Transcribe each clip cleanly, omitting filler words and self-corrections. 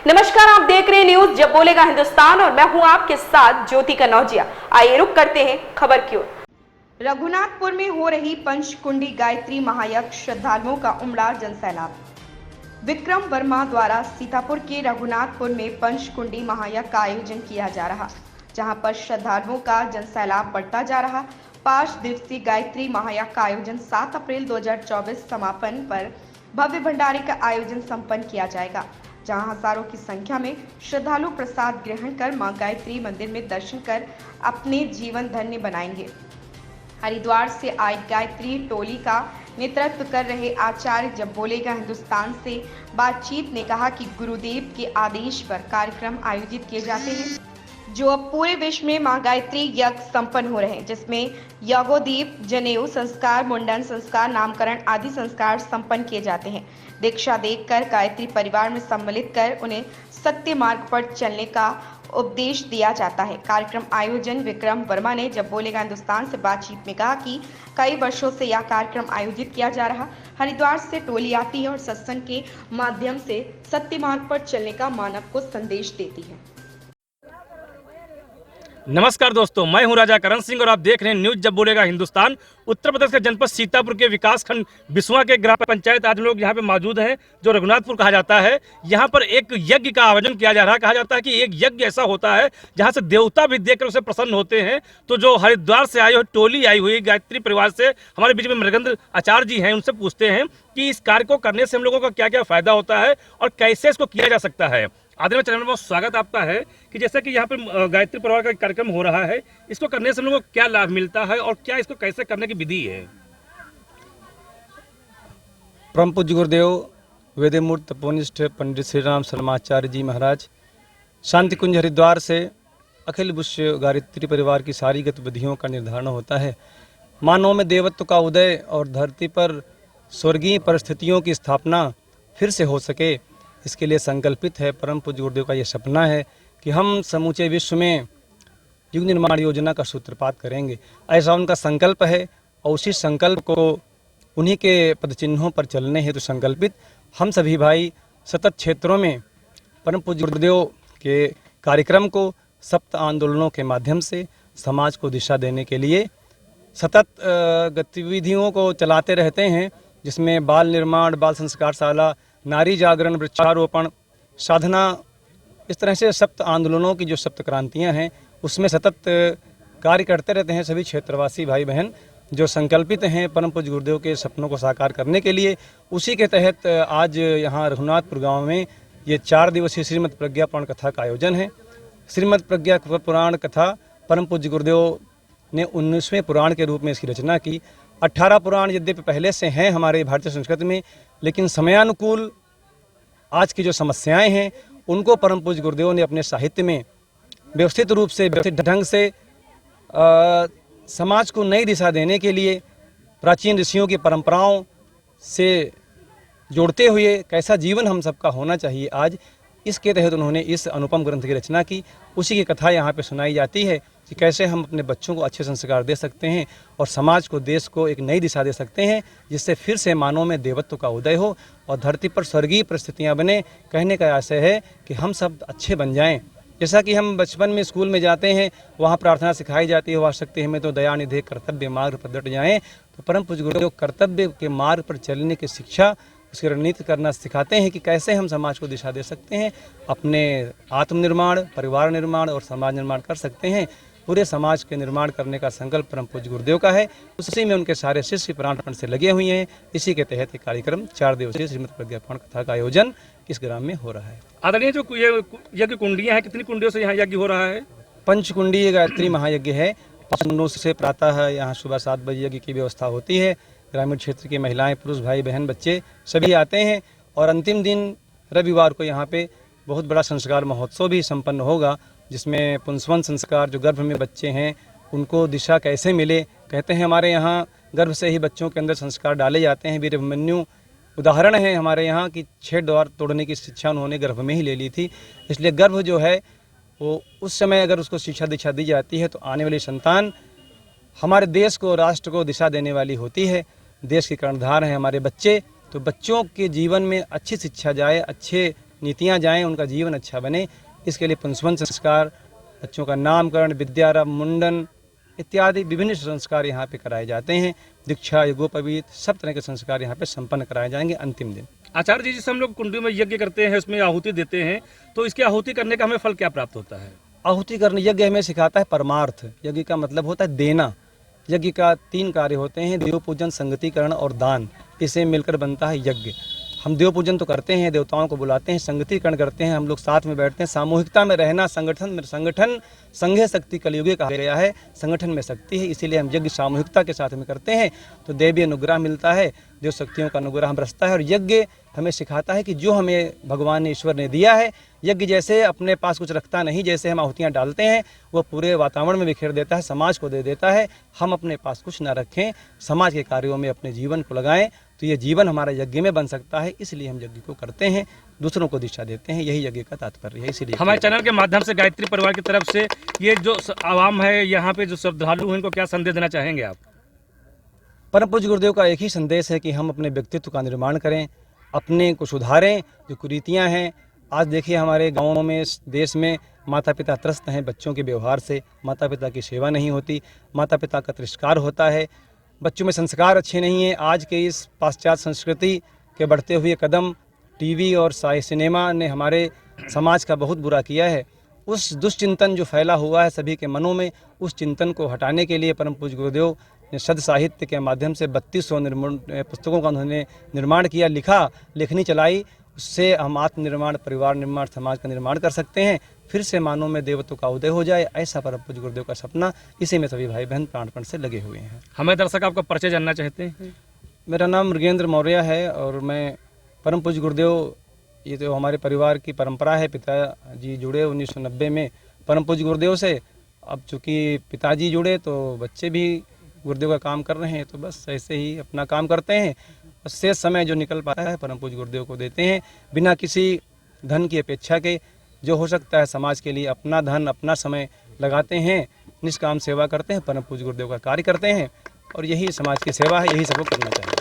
नमस्कार, आप देख रहे हैं न्यूज जब बोलेगा हिंदुस्तान और मैं हूं आपके साथ ज्योति कनौजिया। आइए रुक करते हैं खबर की ओर। रघुनाथपुर में हो रही पंचकुंडी गायत्री महायज्ञ, श्रद्धालुओं का उमड़ा जनसैलाब। विक्रम वर्मा द्वारा सीतापुर के रघुनाथपुर में पंचकुंडी महायज्ञ का आयोजन किया जा रहा, जहां पर श्रद्धालुओं का जनसैलाब बढ़ता जा रहा। 5 दिवसीय गायत्री महायज्ञ का आयोजन 7 अप्रैल 2024 समापन पर भव्य भंडारे का आयोजन संपन्न किया जाएगा, जहां हजारों की संख्या में श्रद्धालु प्रसाद ग्रहण कर मां गायत्री मंदिर में दर्शन कर अपने जीवन धन्य बनाएंगे। हरिद्वार से आई गायत्री टोली का नेतृत्व कर रहे आचार्य जब बोलेगा हिंदुस्तान से बातचीत ने कहा कि गुरुदेव के आदेश पर कार्यक्रम आयोजित किए जाते हैं, जो अब पूरे विश्व में मां गायत्री यज्ञ संपन्न हो रहे हैं, जिसमें यज्ञोदीप, जनेऊ संस्कार, मुंडन संस्कार, नामकरण आदि संस्कार संपन्न किए जाते हैं। दीक्षा देकर गायत्री परिवार में सम्मिलित कर उन्हें सत्य मार्ग पर चलने का उपदेश दिया जाता है। कार्यक्रम आयोजन विक्रम वर्मा ने जब बोलेगा हिंदुस्तान से बातचीत में कहा कि कई वर्षों से यह कार्यक्रम आयोजित किया जा रहा। हरिद्वार से टोली आती है और सत्संग के माध्यम से सत्य मार्ग पर चलने का मानव को संदेश देती है। नमस्कार दोस्तों, मैं हूं राजा करण सिंह और आप देख रहे हैं न्यूज जब बोलेगा हिंदुस्तान। उत्तर प्रदेश के जनपद सीतापुर के विकासखंड बिसवा के ग्राम पंचायत आज लोग यहां पे मौजूद हैं, जो रघुनाथपुर कहा जाता है। यहां पर एक यज्ञ का आयोजन किया जा रहा है। कहा जाता है कि एक यज्ञ ऐसा होता है जहां से देवता भी देखकर उसे प्रसन्न होते हैं। तो जो हरिद्वार से आई हुई टोली आई हुई गायत्री परिवार से हमारे बीच में मृगेंद्र आचार्य जी हैं, उनसे पूछते हैं कि इस कार्य को करने से हम लोगों का क्या क्या फायदा होता है और कैसे इसको किया जा सकता है। आदरणीय चैनल में बहुत स्वागत आपका है कि जैसे कि यहाँ पर गायत्री परिवार का कार्यक्रम हो रहा है, इसको करने से हम लोगों को क्या लाभ मिलता है और क्या इसको कैसे करने की विधि है। परम पूज्य गुरुदेव वेदमूर्त तपोनिष्ठ पंडित श्री राम शर्माचार्य जी महाराज शांति कुंज हरिद्वार से अखिल विश्व गायत्री परिवार की सारी गतिविधियों का निर्धारण होता है। मानव में देवत्व का उदय और धरती पर स्वर्गीय परिस्थितियों की स्थापना फिर से हो सके, इसके लिए संकल्पित है। परम पूज्य गुरुदेव का ये सपना है कि हम समूचे विश्व में युग निर्माण योजना का सूत्रपात करेंगे। ऐसा उनका संकल्प है और उसी संकल्प को उन्हीं के पदचिन्हों पर चलने हेतु संकल्पित हम सभी भाई सतत क्षेत्रों में परम पूज्य गुरुदेव के कार्यक्रम को सप्त आंदोलनों के माध्यम से समाज को दिशा देने के लिए सतत गतिविधियों को चलाते रहते हैं, जिसमें बाल निर्माण, बाल संस्कार शाला, नारी जागरण, वृक्षारोपण, साधना, इस तरह से सप्त आंदोलनों की जो सप्त क्रांतियां हैं उसमें सतत कार्य करते रहते हैं सभी क्षेत्रवासी भाई बहन जो संकल्पित हैं परम पूज्य गुरुदेव के सपनों को साकार करने के लिए। उसी के तहत आज यहाँ रघुनाथपुर गांव में ये 4 दिवसीय श्रीमद् प्रज्ञा पुराण कथा का आयोजन है। श्रीमद् प्रज्ञा पुराण कथा परम पूज्य गुरुदेव ने 19वें पुराण के रूप में इसकी रचना की। 18 पुराण यद्यपि पहले से हैं हमारे भारतीय संस्कृति में, लेकिन समयानुकूल आज की जो समस्याएं हैं उनको परम पूज्य गुरुदेव ने अपने साहित्य में व्यवस्थित रूप से, व्यवस्थित ढंग से समाज को नई दिशा देने के लिए प्राचीन ऋषियों की परंपराओं से जोड़ते हुए कैसा जीवन हम सबका होना चाहिए आज, इसके तहत उन्होंने इस अनुपम ग्रंथ की रचना की। उसी की कथा यहाँ पे सुनाई जाती है कि कैसे हम अपने बच्चों को अच्छे संस्कार दे सकते हैं और समाज को, देश को एक नई दिशा दे सकते हैं, जिससे फिर से मानव में देवत्व का उदय हो और धरती पर स्वर्गीय परिस्थितियाँ बने। कहने का आशय है कि हम सब अच्छे बन जाएं। जैसा कि हम बचपन में स्कूल में जाते हैं, वहाँ प्रार्थना सिखाई जाती है, वाशक्ति हमें तो दया निधे कर्तव्य मार्ग पर डट जाएँ। तो परम पूज्य गुरुदेव कर्तव्य के मार्ग पर चलने की शिक्षा, उसकी रणनीति करना सिखाते हैं कि कैसे हम समाज को दिशा दे सकते हैं, अपने आत्मनिर्माण, परिवार निर्माण और समाज निर्माण कर सकते हैं। पूरे समाज के निर्माण करने का संकल्प परम पूज्य गुरुदेव का है। उसी में उनके सारे शिष्य प्राणपण से लगे हुए हैं। इसी के तहत ये कार्यक्रम 4 दिवसीय श्रीमद् प्रज्ञा पुराण कथा का आयोजन इस ग्राम में हो रहा है। आदरणीय, जो ये यज्ञ कुंडियां हैं, कितनी कुंडियों से यहाँ यज्ञ हो रहा है? पंचकुंडी गायत्री महायज्ञ है। 5 कुंडों से प्रातः यहाँ सुबह 7 बजे यज्ञ की व्यवस्था होती है। ग्रामीण क्षेत्र की महिलाएं, पुरुष, भाई बहन, बच्चे सभी आते हैं और अंतिम दिन रविवार को यहाँ पे बहुत बड़ा संस्कार महोत्सव भी संपन्न होगा, जिसमें पुंसवन संस्कार, जो गर्भ में बच्चे हैं उनको दिशा कैसे मिले। कहते हैं हमारे यहाँ गर्भ से ही बच्चों के अंदर संस्कार डाले जाते हैं। वीर अभिमन्यु उदाहरण है हमारे यहाँ कि 6 द्वार तोड़ने की शिक्षा उन्होंने गर्भ में ही ले ली थी। इसलिए गर्भ जो है वो उस समय अगर उसको शिक्षा दीक्षा दी जाती है तो आने वाली संतान हमारे देश को, राष्ट्र को दिशा देने वाली होती है। देश के कर्णधार हैं हमारे बच्चे, तो बच्चों के जीवन में अच्छी शिक्षा जाए, अच्छे नीतियाँ जाएँ, उनका जीवन अच्छा बने, इसके लिए पुंसवन संस्कार, बच्चों का नामकरण, विद्यारंभ, मुंडन इत्यादि विभिन्न संस्कार यहाँ पे कराए जाते हैं। दीक्षा, यज्ञोपवीत सब तरह के संस्कार यहाँ पे संपन्न कराए जाएंगे अंतिम दिन। आचार्य जी, जिसे हम लोग कुंडी में यज्ञ करते हैं, उसमें आहुति देते हैं, तो इसकी आहुति करने का हमें फल क्या प्राप्त होता है? आहुति करने, यज्ञ हमें सिखाता है परमार्थ। यज्ञ का मतलब होता है देना। यज्ञ का 3 कार्य होते हैं, देव पूजन, संगतिकरण और दान। इसे मिलकर बनता है यज्ञ। हम देव पूजन तो करते हैं, देवताओं को बुलाते हैं, संगतिकरण करते हैं, हम लोग साथ में बैठते हैं, सामूहिकता में रहना, संगठन संघे शक्ति कलयुगे कहा गया है, संगठन में शक्ति है, इसीलिए हम यज्ञ सामूहिकता के साथ में करते हैं, तो देवी अनुग्रह मिलता है, देव शक्तियों का अनुग्रह हम बरसता है। और यज्ञ हमें सिखाता है कि जो हमें भगवान ने, ईश्वर ने दिया है, यज्ञ जैसे अपने पास कुछ रखता नहीं, जैसे हम आहुतियाँ डालते हैं वो पूरे वातावरण में बिखेर देता है, समाज को दे देता है। हम अपने पास कुछ ना रखें, समाज के कार्यों में अपने जीवन को लगाएं, तो ये जीवन हमारा यज्ञ में बन सकता है। इसलिए हम यज्ञ को करते हैं, दूसरों को दिशा देते हैं, यही यज्ञ का तात्पर्य है। इसीलिए हमारे चैनल के माध्यम से गायत्री परिवार की तरफ से ये जो आवाम है, यहाँ पे जो श्रद्धालु हैं, इनको क्या संदेश देना चाहेंगे आप? परम पूज्य गुरुदेव का एक ही संदेश है कि हम अपने व्यक्तित्व का निर्माण करें, अपने को सुधारें, जो कुरीतियाँ हैं। आज देखिए हमारे गाँवों में, देश में माता पिता त्रस्त हैं बच्चों के व्यवहार से, माता पिता की सेवा नहीं होती, माता पिता का तिरस्कार होता है, बच्चों में संस्कार अच्छे नहीं हैं। आज के इस पाश्चात्य संस्कृति के बढ़ते हुए कदम, टीवी और सिनेमा ने हमारे समाज का बहुत बुरा किया है। उस दुष्चिंतन जो फैला हुआ है सभी के मनों में, उस चिंतन को हटाने के लिए परम पूज्य गुरुदेव ने शब्द साहित्य के माध्यम से 3200 पुस्तकों का उन्होंने निर्माण किया, लिखा, लेखनी चलाई। उससे हम आत्मनिर्माण, परिवार निर्माण, समाज का निर्माण कर सकते हैं। फिर से मानव में देवत्व का उदय हो जाए, ऐसा परम पूज्य गुरुदेव का सपना, इसी में सभी भाई बहन प्राणपण से लगे हुए हैं। हमें दर्शक आपका परिचय जानना चाहते हैं। मेरा नाम मृगेंद्र मौर्य है और मैं परम पूज्य गुरुदेव, ये तो हमारे परिवार की परंपरा है, पिताजी जुड़े 1990 में परम पूज्य गुरुदेव से। अब चूँकि पिताजी जुड़े तो बच्चे भी गुरुदेव का काम कर रहे हैं, तो बस ऐसे ही अपना काम करते हैं। शेष समय जो निकल पाता है परम पूज्य गुरुदेव को देते हैं, बिना किसी धन की अपेक्षा के। जो हो सकता है समाज के लिए अपना धन, अपना समय लगाते हैं, निष्काम सेवा करते हैं, परम पूज्य गुरुदेव का कार्य करते हैं, और यही समाज की सेवा है, यही सबको करना चाहिए।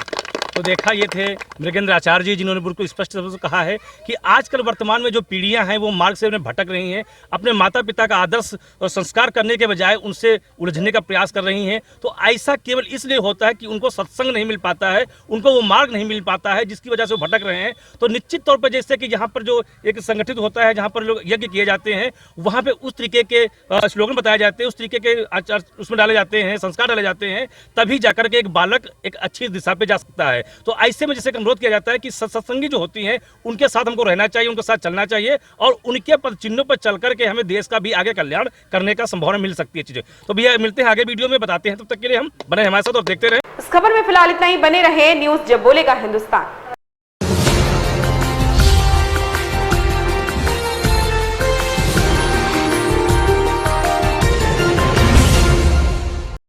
तो देखा, ये थे मृगेंद्र आचार्य जी, जिन्होंने बिल्कुल स्पष्ट रूप से कहा है कि आजकल वर्तमान में जो पीढ़ियां हैं वो मार्ग से भटक रही हैं, अपने माता पिता का आदर्श और संस्कार करने के बजाय उनसे उलझने का प्रयास कर रही हैं। तो ऐसा केवल इसलिए होता है कि उनको सत्संग नहीं मिल पाता है, उनको वो मार्ग नहीं मिल पाता है, जिसकी वजह से वो भटक रहे हैं। तो निश्चित तौर पर जैसे कि यहाँ पर जो एक संगठित होता है, जहाँ पर लोग यज्ञ किए जाते हैं, वहाँ पर उस तरीके के स्लोगन बताए जाते हैं, उस तरीके के आचार उसमें डाले जाते हैं, संस्कार डाले जाते हैं, तभी जाकर के एक बालक एक अच्छी दिशा पर जा सकता है। तो ऐसे में जैसे अनुरोध किया जाता है कि सत्संगी जो होती हैं उनके साथ हमको रहना चाहिए, उनके साथ चलना चाहिए, और उनके पद चिन्हों पर चल करके हमें देश का भी आगे कल्याण करने का संभावना मिल सकती है चीजें। तो भैया मिलते हैं आगे वीडियो में, बताते हैं। तब तक के लिए हम बने हमारे साथ और देखते रहें। इस खबर में फिलहाल इतना ही। बने रहे न्यूज़ जब बोलेगा हिंदुस्तान।